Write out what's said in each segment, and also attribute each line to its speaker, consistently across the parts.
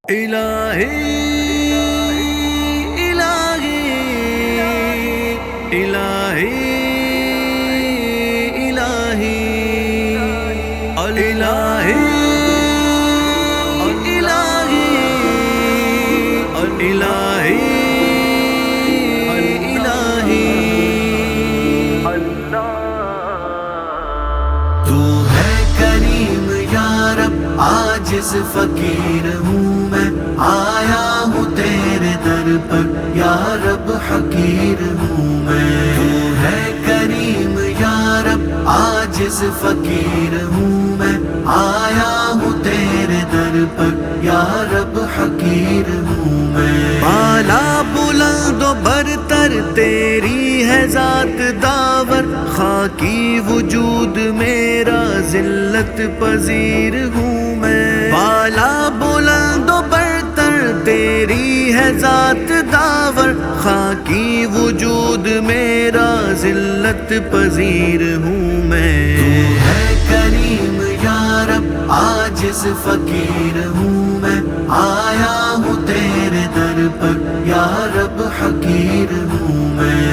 Speaker 1: الہی الہی الہی الہی الہی الہی الہی تو ہے کریم یا رب، عاجز فقیر ہوں میں، آیا ہوں تیرے در پر یا رب، حقیر ہوں میں۔ تو ہے کریم یا رب، عاجز فقیر ہوں میں، آیا ہوں تیرے در پر یا رب، حقیر ہوں میں۔ بالا بلند و برتر تیری ہے ذات داور، خاکی وجود میرا ذلت پذیر ہوں میں۔ بالا بلند و برتر تیری ہے ذات داور، خاکی وجود میرا ذلت پذیر ہوں میں۔ تو ہے کریم یا رب، عاجز فقیر ہوں میں، آیا ہوں تیرے در پر یا رب، حقیر ہوں میں۔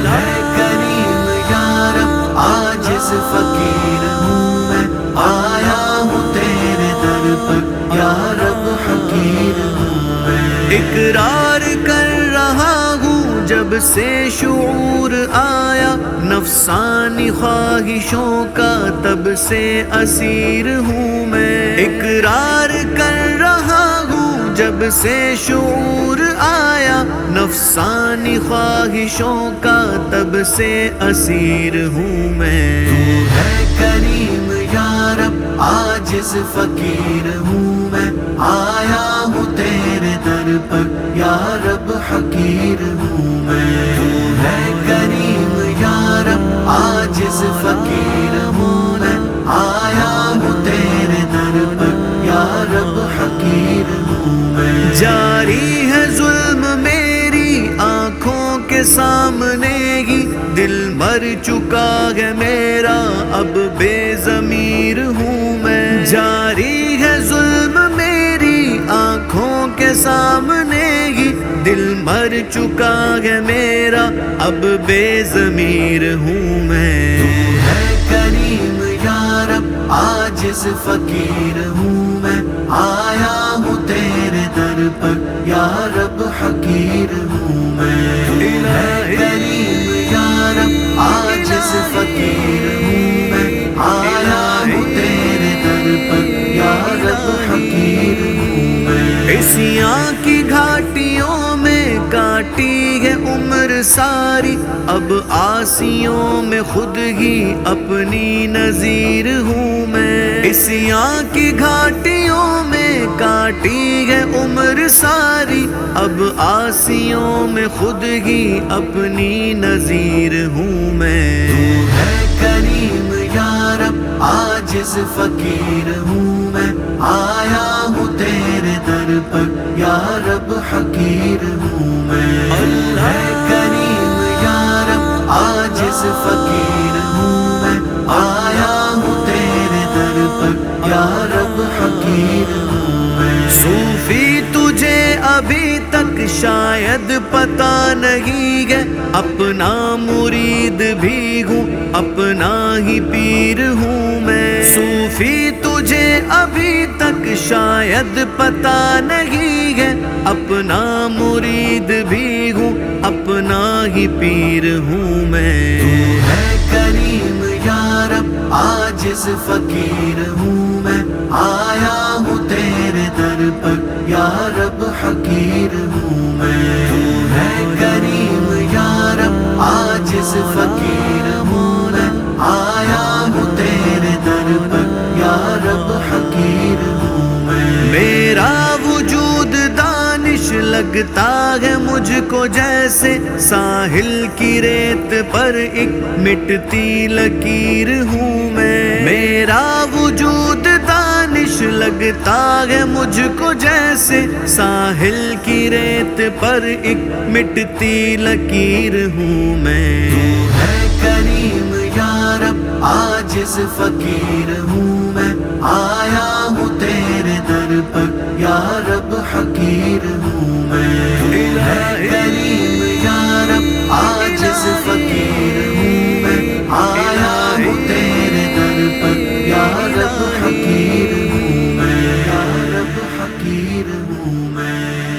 Speaker 1: ہے کریم یا رب، عاجز فقیر ہوں میں، آیا ہوں تیرے در پر یا رب، حقیر ہوں میں۔ اقرار کر رہا ہوں جب سے شعور آیا، نفسانی خواہشوں کا تب سے اسیر ہوں میں۔ اقرار کر رہا ہوں جب سے شعور آیا، نفسانی خواہشوں کا تب سے اسیر ہوں میں۔ تو ہے کریم یا رب، عاجز فقیر ہوں میں، آیا ہوں تیرے در پر یا رب، حقیر ہوں میں۔ تو ہے کریم یا رب، عاجز فقیر ہوں میں، آیا ہوں تیرے در پر یا رب، حقیر ہوں میں۔ جاری ہے ظلم میری آنکھوں کے سامنے ہی، دل مر چکا ہے میرا اب بے ضمیر ہوں میں۔ جاری ہے ظلم میری آنکھوں کے سامنے ہی، دل مر چکا ہے میرا اب بے ضمیر ہوں میں۔ تو ہے کریم یا رب، عاجز فقیر ہوں میں، آیا ہوں تیرے در پر یا رب، حقیر ہوں میں۔ ہے کریم یا رب، عاجز فقیر ہوں میں، آیا ہوں تیرے در پر یا رب، حقیر ہوں میں۔ عصیاں کی گھاٹیوں میں کاٹی ہے عمر ساری، اب عاصیوں میں خود ہی اپنی نذیر ہوں میں۔ عصیاں کی گھاٹیوں میں کاٹی ہے عمر ساری، اب عاصیوں میں خود ہی اپنی نذیر ہوں میں۔ تو ہے کریم یا رب، عاجز فقیر ہوں میں، آیا ہوں تیرے در پر یا رب، حقیر ہوں میں۔ ہے کریم یا رب، عاجز فقیر ہوں میں، آیا ہوں تیرے در پر یا رب، حقیر ہوں میں۔ صوفی تجھے ابھی تک شاید پتہ نہیں ہے، اپنا مرید بھی ہوں، اپنا ہی پیر ہوں میں۔ صوفی تجھے ابھی تک شاید پتہ نہیں ہے، اپنا مرید بھی ہوں، اپنا ہی پیر ہوں میں۔ تو ہے کریم یا رب، عاجز فقیر ہوں میں، آیا ہوں تیرے در پر یا رب، حقیر ہوں میں۔ تو ہے کریم یا رب، عاجز فقیر ہوں میں، آیا ہوں تیرے در پر یا رب، حقیر ہوں میں۔ میرا وجود دانش لگتا ہے مجھ کو جیسے ساحل کی ریت پر ایک مٹتی لکیر ہوں میں۔ میرا وجود دانش لگتا ہے مجھ کو جیسے ساحل کی ریت پر ایک مٹتی لکیر ہوں میں۔ تو ہے کریم یا رب، عاجز فقیر ہوں میں، آیا ہوں تیرے در پر یا رب، حقیر ہوں میں کریم یا رب عاجز فقیر ہوں میں آیا ہوں تیرے در پر یا رب حقیر ہوں میں یا رب حقیر ہوں میں